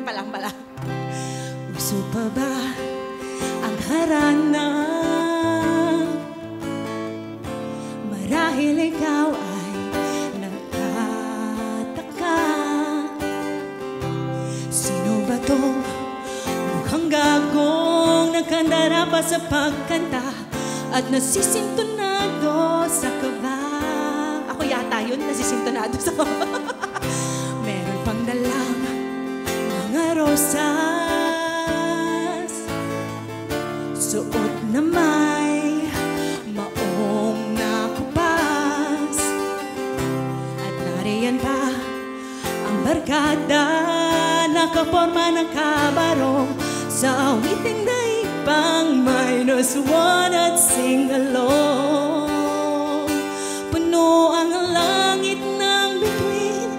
pa lang pala. Gusto pa ba ang harana? Marahil ikaw ay nagtataka. Sino ba tong mukhang gagong nagkandara pa sa pagkanta at nasisintonado sa kaba? Ako yata yun, nasisintonado sa Meron pang dalang mga rosas, suot na may maong nakupas, at nariyan pa ang barkada, nakaporma ng kabarong sa awiting daigpang -1 at sing along. Puno ang langit ng bituin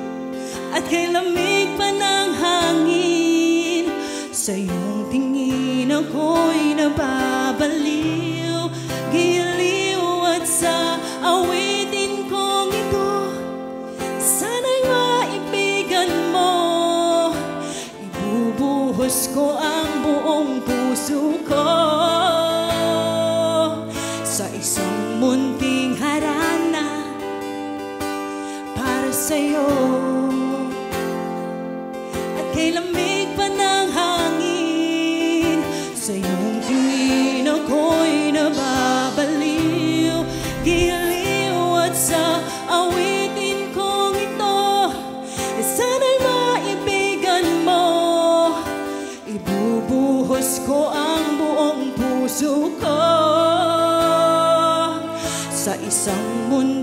at kay lamig pa ng hangin. Sa iyong tingin ako'y nababaliw, giliw at sa awitin kong ito, sana'y maibigan mo. Ibubuhos ko ang buong puso ko sa isang munting harana para sa'yo. At kay lamig pa ng hangin, sa iyong tingin ako'y nababaliw, giliw at sa awitin kong ito, sana'y maibigan mo. Ibubuhos ko ang buong puso ko sa isang mundo